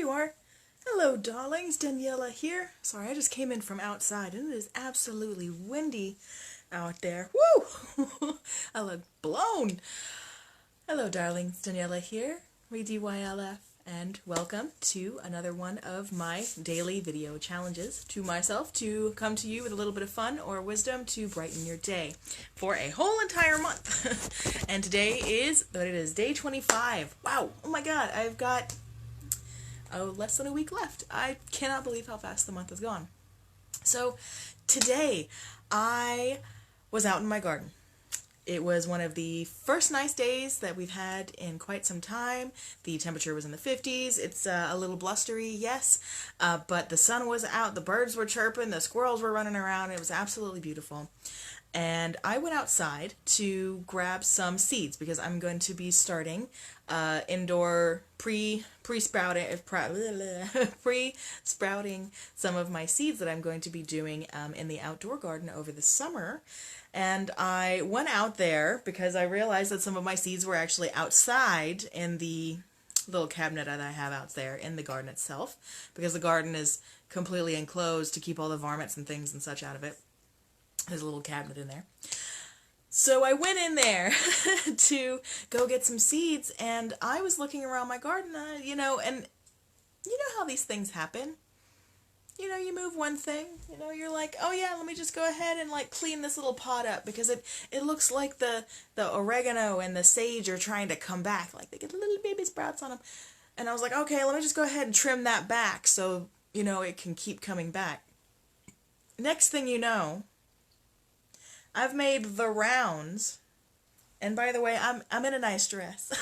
you are. Hello, darlings. Daniella here. Sorry, I just came in from outside, and it is absolutely windy out there. Woo! I look blown. Hello, darlings. Daniella here. ReDYLF, and welcome to another one of my daily video challenges to myself to come to you with a little bit of fun or wisdom to brighten your day for a whole entire month. And today is, day 25. Wow. Oh my God. I've got less than a week left. I cannot believe how fast the month has gone. So today I was out in my garden. It was one of the first nice days that we've had in quite some time. The temperature was in the 50s. It's a little blustery, yes, but the sun was out, the birds were chirping, the squirrels were running around. It was absolutely beautiful. And I went outside to grab some seeds because I'm going to be starting indoor pre-sprouting some of my seeds that I'm going to be doing in the outdoor garden over the summer. And I went out there because I realized that some of my seeds were actually outside in the little cabinet that I have out there in the garden itself, because the garden is completely enclosed to keep all the varmints and things and such out of it. There's a little cabinet in there. So I went in there to go get some seeds, and I was looking around my garden, and you know how these things happen. You move one thing, you're like, oh yeah, let me just go ahead and like clean this little pot up because it looks like the oregano and the sage are trying to come back, like they get little baby sprouts on them. And I was like, okay, let me just go ahead and trim that back so, it can keep coming back. Next thing you know, I've made the rounds, and by the way, I'm in a nice dress.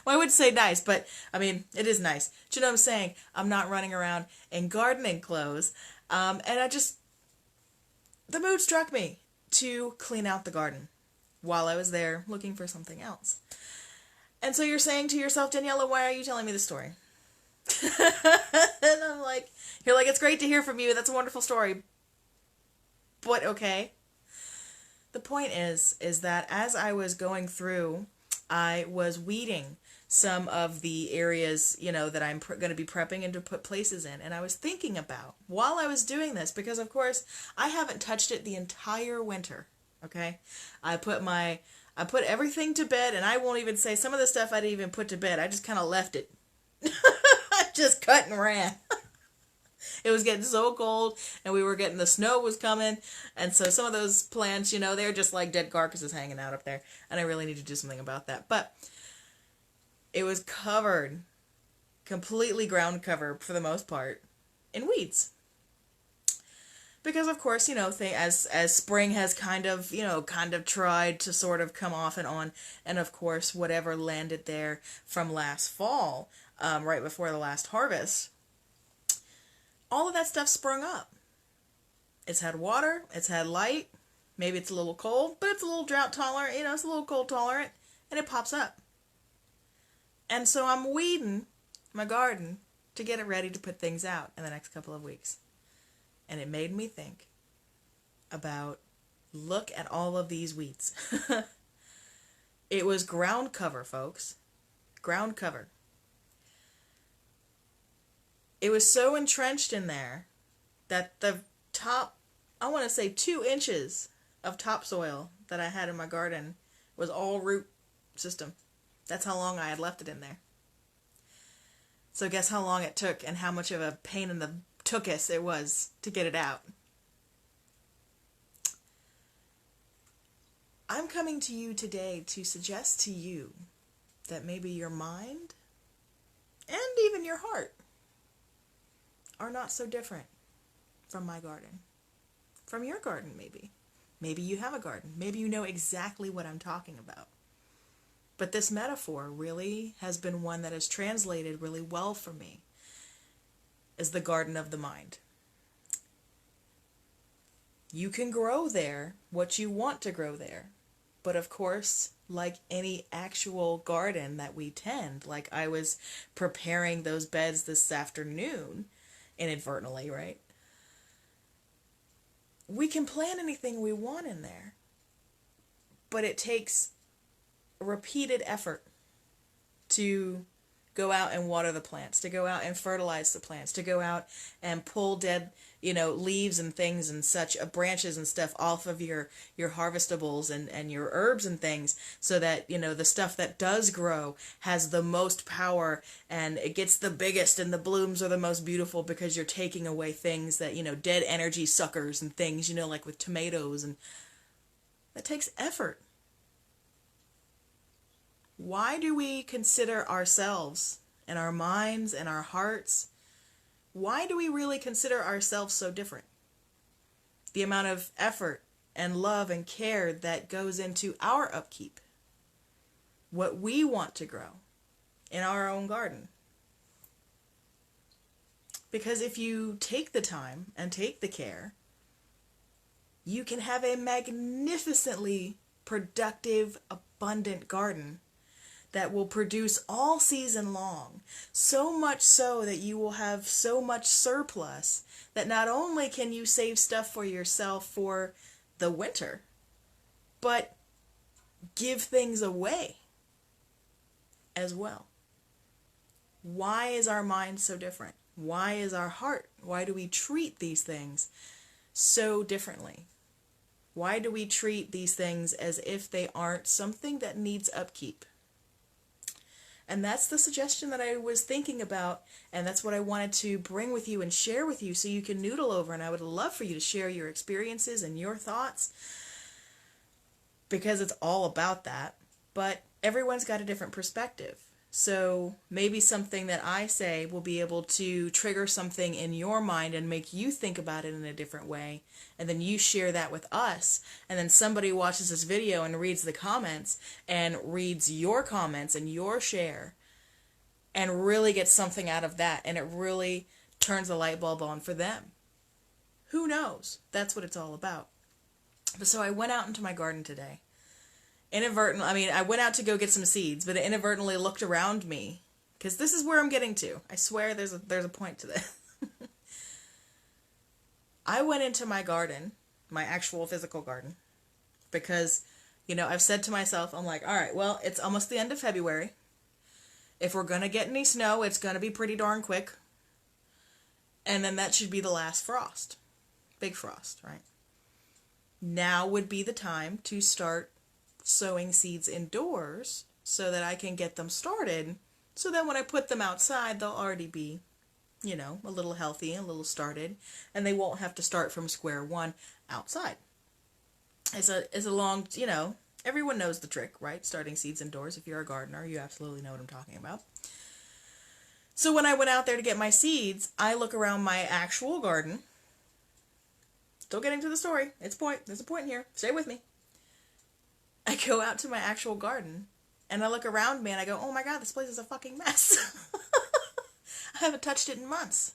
Well, I would say nice, but I mean, it is nice. Do you know what I'm saying? I'm not running around in gardening clothes, and the mood struck me to clean out the garden while I was there looking for something else. And so you're saying to yourself, Daniella, why are you telling me this story? And I'm like, you're like, it's great to hear from you. That's a wonderful story. But okay. The point is that as I was going through, I was weeding some of the areas, that I'm going to be prepping and to put places in. And I was thinking about, while I was doing this, because of course I haven't touched it the entire winter, okay? I put everything to bed, and I won't even say some of the stuff I didn't even put to bed. I just kind of left it. I just cut and ran. It was getting so cold, and the snow was coming, and so some of those plants, they're just like dead carcasses hanging out up there, and I really need to do something about that. But it was covered, completely ground cover for the most part, in weeds. Because of course, as spring has kind of tried to sort of come off and on, and of course, whatever landed there from last fall, right before the last harvest, all of that stuff sprung up. It's had water, it's had light, maybe it's a little cold, but it's a little drought tolerant, it's a little cold tolerant, and it pops up. And so I'm weeding my garden to get it ready to put things out in the next couple of weeks. And it made me think about, look at all of these weeds. It was ground cover, folks. Ground cover. It was so entrenched in there that the top, I want to say 2 inches of topsoil that I had in my garden was all root system. That's how long I had left it in there. So guess how long it took and how much of a pain in the tuchus it was to get it out. I'm coming to you today to suggest to you that maybe your mind and even your heart are not so different from my garden. From your garden, maybe. Maybe you have a garden. Maybe you know exactly what I'm talking about. But this metaphor really has been one that has translated really well for me as the garden of the mind. You can grow there what you want to grow there. But of course, like any actual garden that we tend, like I was preparing those beds this afternoon, inadvertently, right? We can plant anything we want in there, but it takes repeated effort to go out and water the plants, to go out and fertilize the plants, to go out and pull dead, leaves and things and such, branches and stuff off of your harvestables and your herbs and things, so that, the stuff that does grow has the most power and it gets the biggest and the blooms are the most beautiful, because you're taking away things that, dead energy suckers and things, like with tomatoes, and that takes effort. Why do we consider ourselves and our minds and our hearts, why do we really consider ourselves so different? The amount of effort and love and care that goes into our upkeep, what we want to grow in our own garden. Because if you take the time and take the care, you can have a magnificently productive, abundant garden that will produce all season long, so much so that you will have so much surplus that not only can you save stuff for yourself for the winter, but give things away as well. Why is our mind so different? Why is our heart? Why do we treat these things so differently? Why do we treat these things as if they aren't something that needs upkeep? And that's the suggestion that I was thinking about, and that's what I wanted to bring with you and share with you so you can noodle over, and I would love for you to share your experiences and your thoughts, because it's all about that. But everyone's got a different perspective. So maybe something that I say will be able to trigger something in your mind and make you think about it in a different way. And then you share that with us. And then somebody watches this video and reads the comments and reads your comments and your share and really gets something out of that. And it really turns the light bulb on for them. Who knows? That's what it's all about. But so I went out into my garden today. I went out to go get some seeds, but I inadvertently looked around me, because this is where I'm getting to. I swear there's a point to this. I went into my garden, my actual physical garden, because, I've said to myself, I'm like, all right, well, it's almost the end of February. If we're going to get any snow, it's going to be pretty darn quick. And then that should be the last frost. Big frost, right? Now would be the time to start sowing seeds indoors so that I can get them started, so that when I put them outside, they'll already be, a little healthy and a little started, and they won't have to start from square one outside. It's a long, everyone knows the trick, right? Starting seeds indoors. If you're a gardener, you absolutely know what I'm talking about. So when I went out there to get my seeds, I look around my actual garden. Still getting to the story. There's a point here. Stay with me. I go out to my actual garden, and I look around me, and I go, oh my God, this place is a fucking mess. I haven't touched it in months.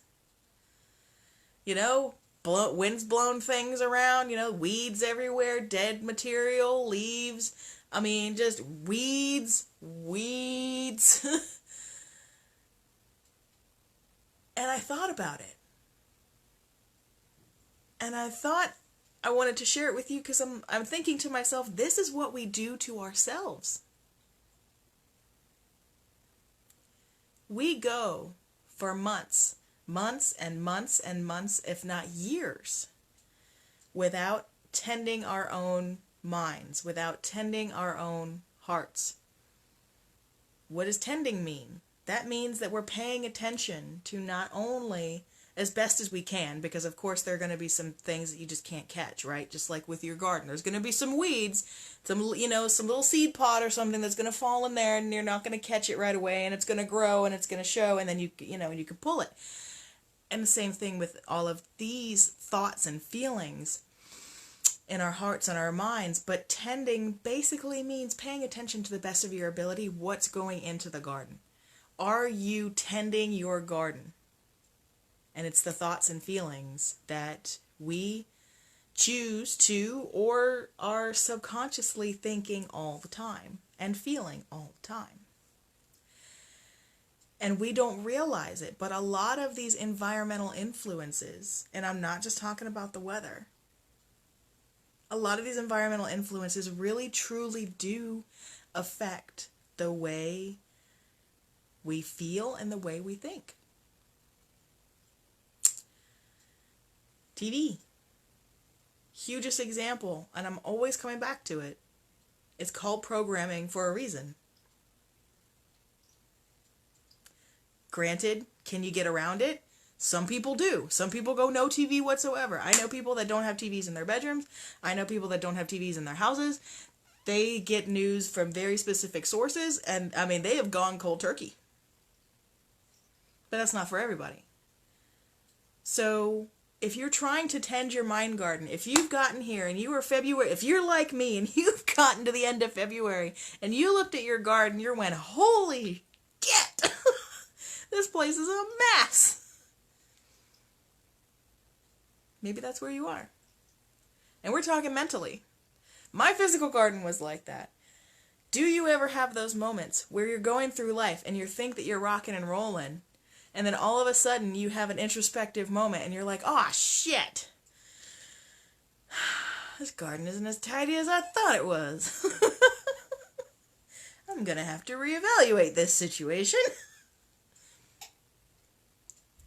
Wind's blown things around, weeds everywhere, dead material, leaves. Just weeds. And I thought about it. And I thought I wanted to share it with you, because I'm thinking to myself, this is what we do to ourselves. We go for months and months and months, if not years, without tending our own minds, without tending our own hearts. What does tending mean? That means that we're paying attention to not only, as best as we can, because of course there are going to be some things that you just can't catch, right? Just like with your garden, there's going to be some weeds, some little seed pod or something that's going to fall in there, and you're not going to catch it right away, and it's going to grow and it's going to show, and then you can pull it. And the same thing with all of these thoughts and feelings in our hearts and our minds. But tending basically means paying attention to the best of your ability what's going into the garden. Are you tending your garden? And it's the thoughts and feelings that we choose to, or are subconsciously thinking all the time and feeling all the time. And we don't realize it, but a lot of these environmental influences, and I'm not just talking about the weather, a lot of these environmental influences really truly do affect the way we feel and the way we think. TV. Hugest example, and I'm always coming back to it. It's called programming for a reason. Granted, can you get around it? Some people do. Some people go no TV whatsoever. I know people that don't have TVs in their bedrooms. I know people that don't have TVs in their houses. They get news from very specific sources, and I mean, they have gone cold turkey. But that's not for everybody. So if you're trying to tend your mind garden, if you've gotten here and you are February, if you're like me and you've gotten to the end of February and you looked at your garden, you went, holy shit, this place is a mess. Maybe that's where you are. And we're talking mentally. My physical garden was like that. Do you ever have those moments where you're going through life and you think that you're rocking and rolling, and then all of a sudden you have an introspective moment and you're like, oh shit, this garden isn't as tidy as I thought it was. I'm gonna have to reevaluate this situation.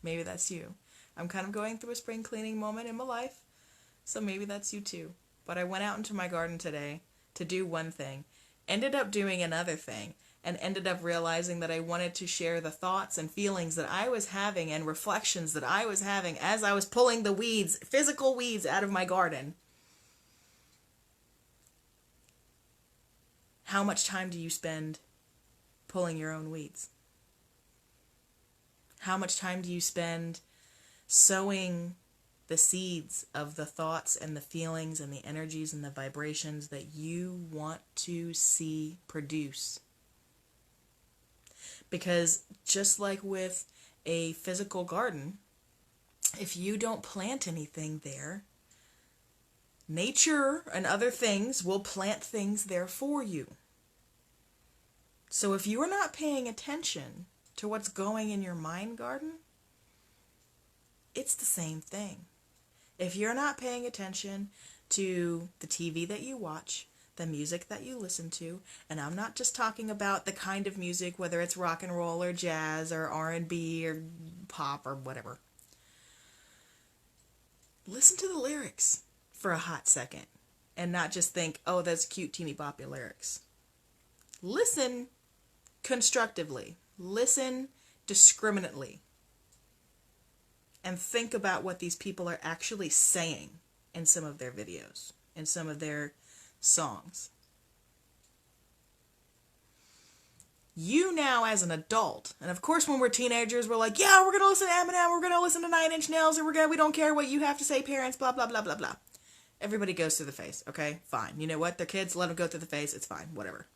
Maybe that's you. I'm kind of going through a spring cleaning moment in my life, so maybe that's you too. But I went out into my garden today to do one thing, ended up doing another thing, and ended up realizing that I wanted to share the thoughts and feelings that I was having and reflections that I was having as I was pulling the weeds, physical weeds, out of my garden. How much time do you spend pulling your own weeds? How much time do you spend sowing the seeds of the thoughts and the feelings and the energies and the vibrations that you want to see produce? Because just like with a physical garden, if you don't plant anything there, nature and other things will plant things there for you. So if you are not paying attention to what's going in your mind garden, it's the same thing. If you're not paying attention to the TV that you watch, the music that you listen to, and I'm not just talking about the kind of music, whether it's rock and roll or jazz or R&B or pop or whatever. Listen to the lyrics for a hot second and not just think, oh, that's cute teeny boppy lyrics. Listen constructively. Listen discriminately. And think about what these people are actually saying in some of their videos, in some of their songs. You now as an adult, and of course when we're teenagers, we're like, yeah, we're going to listen to Eminem, we're going to listen to Nine Inch Nails, and we don't care what you have to say, parents, blah, blah, blah, blah, blah. Everybody goes through the phase, okay? Fine. You know what? They're kids, let them go through the phase, it's fine, whatever.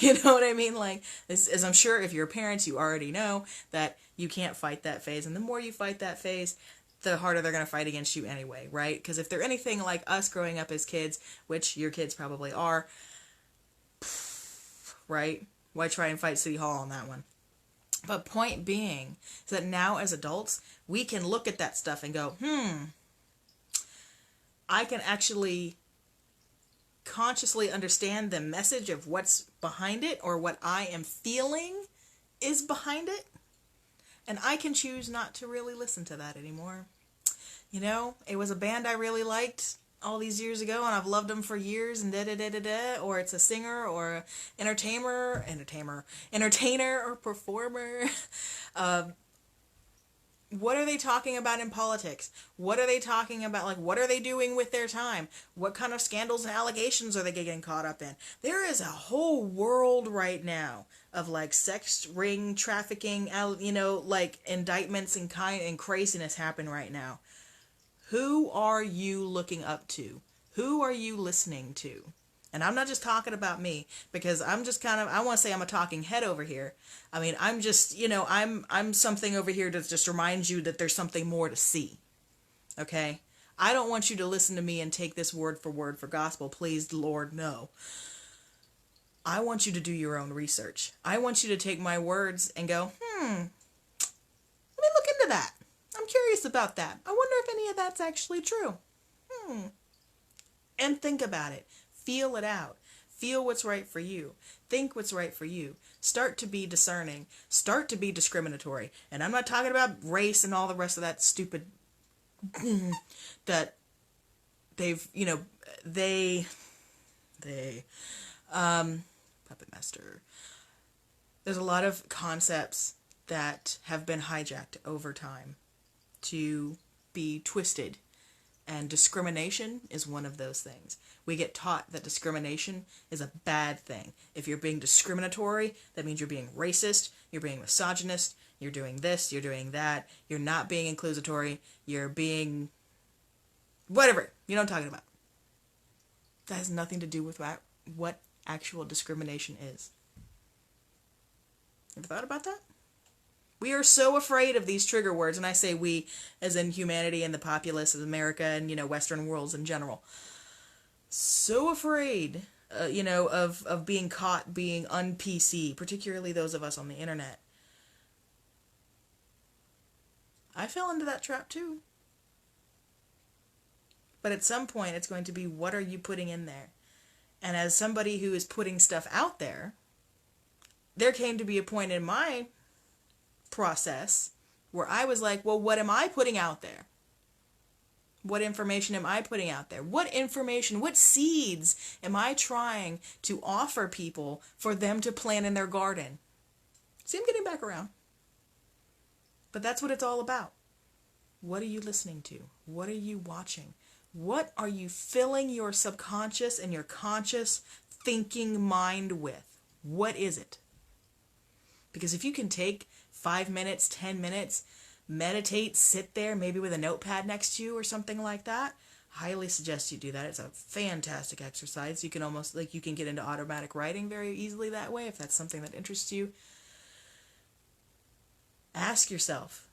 You know what I mean? Like, as I'm sure if you're parents, you already know that you can't fight that phase. And the more you fight that phase, the harder they're going to fight against you anyway, right? Because if they're anything like us growing up as kids, which your kids probably are, right? Why try and fight City Hall on that one? But point being is that now as adults, we can look at that stuff and go, I can actually consciously understand the message of what's behind it, or what I am feeling is behind it, and I can choose not to really listen to that anymore. You know, it was a band I really liked all these years ago, and I've loved them for years, and or it's a singer or entertainer or performer. What are they talking about in politics? What are they talking about? Like, what are they doing with their time? What kind of scandals and allegations are they getting caught up in? There is a whole world right now of like sex ring trafficking, like indictments and craziness happen right now. Who are you looking up to? Who are you listening to? And I'm not just talking about me, because I'm just I want to say I'm a talking head over here. I mean, I'm just, I'm something over here to just remind you that there's something more to see. Okay? I don't want you to listen to me and take this word for gospel. Please, Lord, no. I want you to do your own research. I want you to take my words and go, let me look into that. I'm curious about that. I wonder if any of that's actually true. And think about it. Feel it out. Feel what's right for you. Think what's right for you. Start to be discerning. Start to be discriminatory. And I'm not talking about race and all the rest of that stupid that they've, puppet master. There's a lot of concepts that have been hijacked over time to be twisted, and discrimination is one of those things. We get taught that discrimination is a bad thing. If you're being discriminatory, that means you're being racist, you're being misogynist, you're doing this, you're doing that, you're not being inclusatory, you're being whatever. You know what I'm talking about. That has nothing to do with what actual discrimination is. Ever thought about that? We are so afraid of these trigger words, and I say we as in humanity and the populace of America and, Western worlds in general. So afraid, of being caught being un-PC, particularly those of us on the internet. I fell into that trap too. But at some point, it's going to be, what are you putting in there? And as somebody who is putting stuff out there, there came to be a point in my process where I was like, well, what am I putting out there? What information am I putting out there? What information, what seeds am I trying to offer people for them to plant in their garden? See, I'm getting back around. But that's what it's all about. What are you listening to? What are you watching? What are you filling your subconscious and your conscious thinking mind with? What is it? Because if you can take 5 minutes, 10 minutes, meditate, sit there, maybe with a notepad next to you or something like that, highly suggest you do that. It's a fantastic exercise. You can almost, you can get into automatic writing very easily that way if that's something that interests you. Ask yourself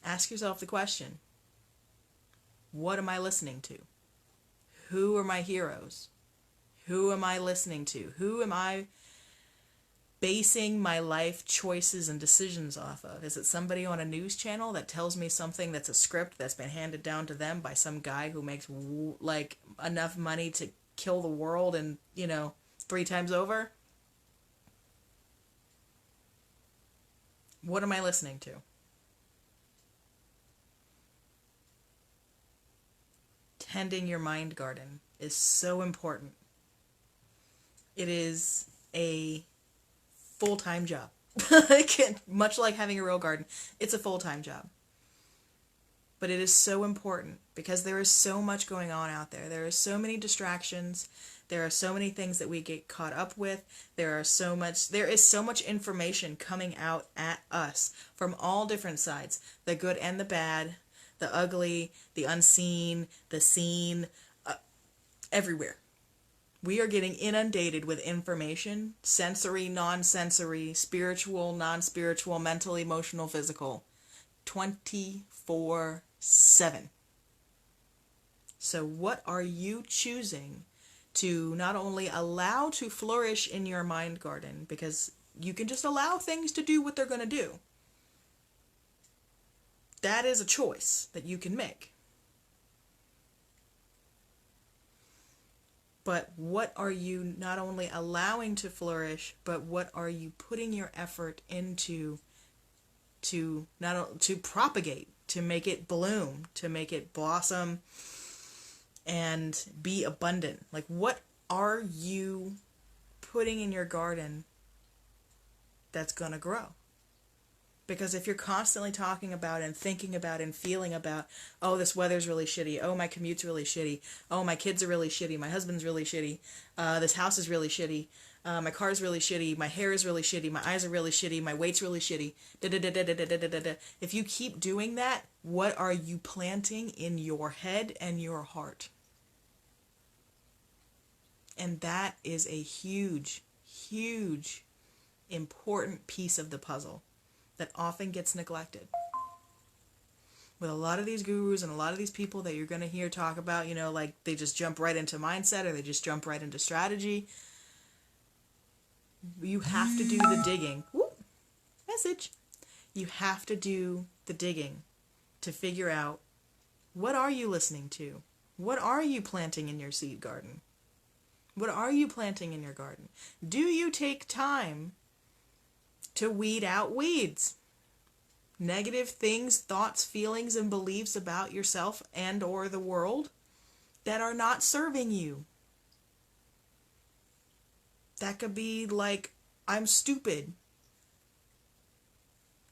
the question, what am I listening to? Who are my heroes? Who am I listening to? Who am I basing my life choices and decisions off of? Is it somebody on a news channel that tells me something that's a script that's been handed down to them by some guy who makes enough money to kill the world and 3 times over? What am I listening to? Tending your mind garden is so important. It is a full-time job. Much like having a real garden, it's a full-time job. But it is so important because there is so much going on out there. There are so many distractions. There are so many things that we get caught up with. There is so much information coming out at us from all different sides, the good and the bad, the ugly, the unseen, the seen, everywhere. We are getting inundated with information, sensory, non-sensory, spiritual, non-spiritual, mental, emotional, physical, 24/7. So what are you choosing to not only allow to flourish in your mind garden, because you can just allow things to do what they're going to do. That is a choice that you can make. But what are you not only allowing to flourish, but what are you putting your effort into to propagate, to make it bloom, to make it blossom and be abundant? Like, what are you putting in your garden that's going to grow? Because if you're constantly talking about and thinking about and feeling about, oh, this weather's really shitty, oh, my commute's really shitty, oh, my kids are really shitty, my husband's really shitty, this house is really shitty, my car's really shitty, my hair is really shitty, my eyes are really shitty, my weight's really shitty, da-da-da-da-da-da-da-da. If you keep doing that, what are you planting in your head and your heart? And that is a huge, huge, important piece of the puzzle that often gets neglected. With a lot of these gurus and a lot of these people that you're going to hear talk about, like they just jump right into mindset or they just jump right into strategy. You have to do the digging. Woo! Message. You have to do the digging to figure out, what are you listening to? What are you planting in your seed garden? What are you planting in your garden? Do you take time to weed out weeds? Negative things, thoughts, feelings, and beliefs about yourself and or the world that are not serving you. That could be like, I'm stupid.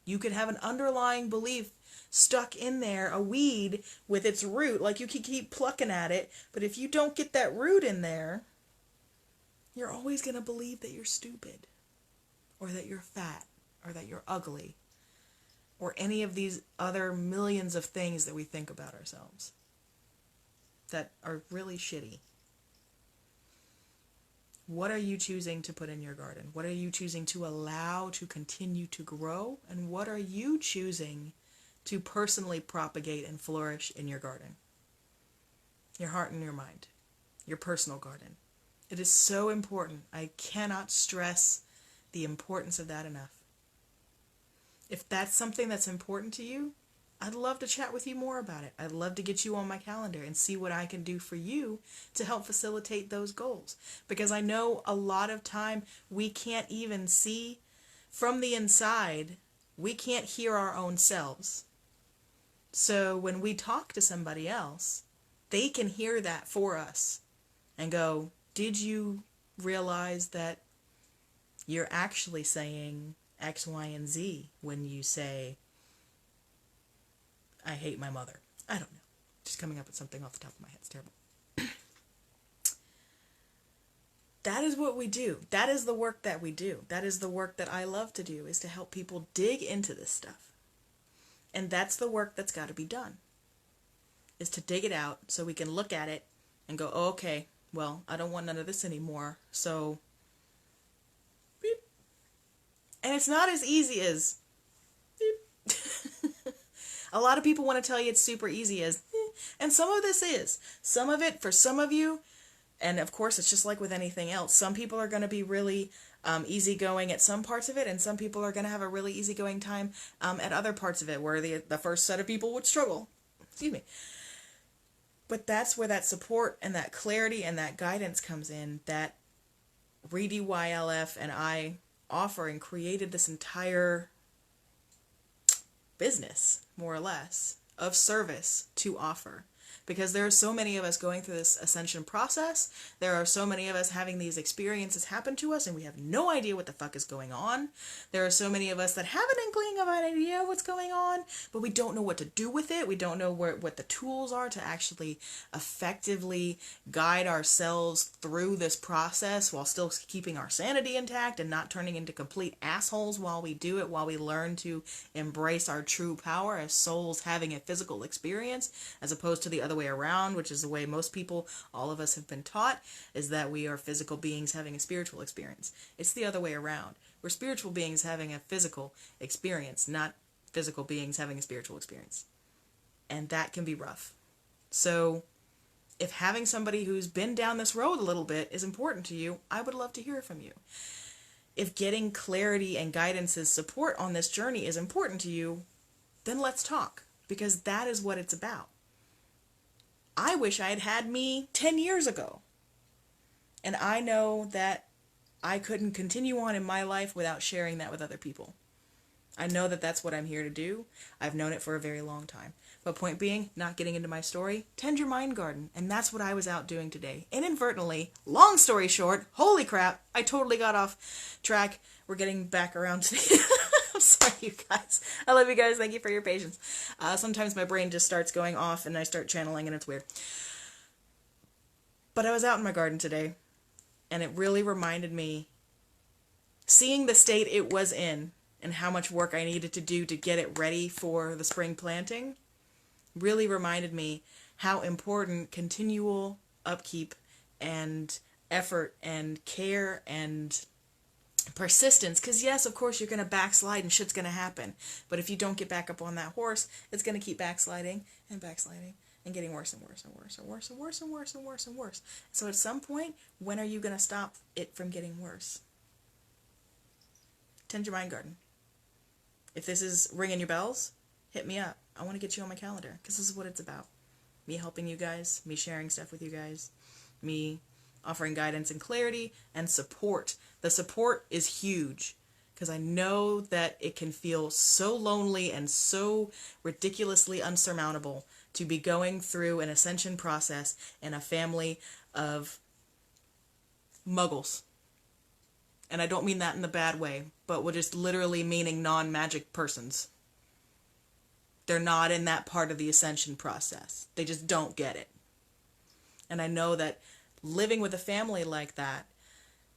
You could have an underlying belief stuck in there, a weed with its root, like you can keep plucking at it, but if you don't get that root in there, you're always going to believe that you're stupid, or that you're fat, or that you're ugly, or any of these other millions of things that we think about ourselves that are really shitty. What are you choosing to put in your garden? What are you choosing to allow to continue to grow? And what are you choosing to personally propagate and flourish in your garden? Your heart and your mind. Your personal garden. It is so important. I cannot stress the importance of that enough. If that's something that's important to you, I'd love to chat with you more about it. I'd love to get you on my calendar and see what I can do for you to help facilitate those goals. Because I know a lot of time we can't even see from the inside. We can't hear our own selves. So when we talk to somebody else, they can hear that for us and go, did you realize that you're actually saying X, Y, and Z when you say, I hate my mother? I don't know. Just coming up with something off the top of my head. It's terrible. That is what we do. That is the work that we do. That is the work that I love to do, is to help people dig into this stuff. And that's the work that's got to be done, is to dig it out so we can look at it and go, oh, okay, well, I don't want none of this anymore. So, beep. And it's not as easy as, beep. A lot of people want to tell you it's super easy as, and some of this is. Some of it, for some of you, and of course it's just like with anything else, some people are going to be really easygoing at some parts of it, and some people are going to have a really easygoing time at other parts of it, where the first set of people would struggle. Excuse me. But that's where that support and that clarity and that guidance comes in, that ReDesign and I offer, and created this entire business, more or less, of service to offer. Because there are so many of us going through this ascension process. There are so many of us having these experiences happen to us and we have no idea what the fuck is going on. There are so many of us that have an inkling of an idea of what's going on, but we don't know what to do with it. We don't know what the tools are to actually effectively guide ourselves through this process while still keeping our sanity intact and not turning into complete assholes while we do it, while we learn to embrace our true power as souls having a physical experience, as opposed to the other way around, which is the way most people, all of us, have been taught, is that we are physical beings having a spiritual experience. It's the other way around. We're spiritual beings having a physical experience, not physical beings having a spiritual experience. And that can be rough. So if having somebody who's been down this road a little bit is important to you, I would love to hear from you. If getting clarity and guidance and support on this journey is important to you, then let's talk, because that is what it's about. I wish I had had me 10 years ago. And I know that I couldn't continue on in my life without sharing that with other people. I know that that's what I'm here to do. I've known it for a very long time. But point being, not getting into my story, tend your mind garden. And that's what I was out doing today. Inadvertently, long story short, holy crap, I totally got off track. We're getting back around to I'm sorry, you guys. I love you guys. Thank you for your patience. Sometimes my brain just starts going off and I start channeling and it's weird. But I was out in my garden today and it really reminded me, seeing the state it was in and how much work I needed to do to get it ready for the spring planting, really reminded me how important continual upkeep and effort and care and persistence, because yes, of course you're going to backslide and shit's going to happen, but if you don't get back up on that horse, it's going to keep backsliding and backsliding and getting worse and worse and worse and worse and worse and worse and worse and worse. So at some point, when are you going to stop it from getting worse? Tend your mind garden. If this is ringing your bells, hit me up. I want to get you on my calendar, because this is what it's about. Me helping you guys, me sharing stuff with you guys, me offering guidance and clarity and support. The support is huge because I know that it can feel so lonely and so ridiculously unsurmountable to be going through an ascension process in a family of muggles. And I don't mean that in the bad way, but we're just literally meaning non-magic persons. They're not in that part of the ascension process. They just don't get it. And I know that living with a family like that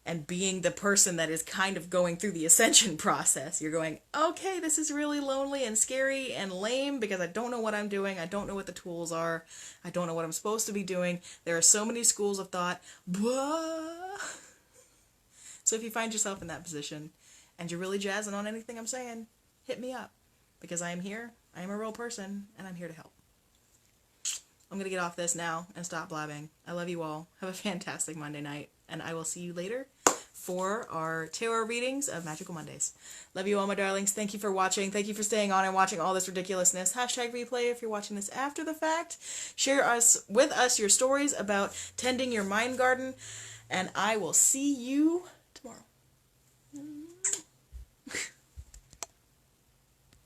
and being the person that is kind of going through the ascension process, you're going, okay, this is really lonely and scary and lame because I don't know what I'm doing. I don't know what the tools are. I don't know what I'm supposed to be doing. There are so many schools of thought. Blah. So if you find yourself in that position and you're really jazzing on anything I'm saying, hit me up because I am here. I am a real person and I'm here to help. I'm going to get off this now and stop blabbing. I love you all. Have a fantastic Monday night, and I will see you later for our tarot readings of Magical Mondays. Love you all, my darlings. Thank you for watching. Thank you for staying on and watching all this ridiculousness. Hashtag replay if you're watching this after the fact. Share with us your stories about tending your mind garden, and I will see you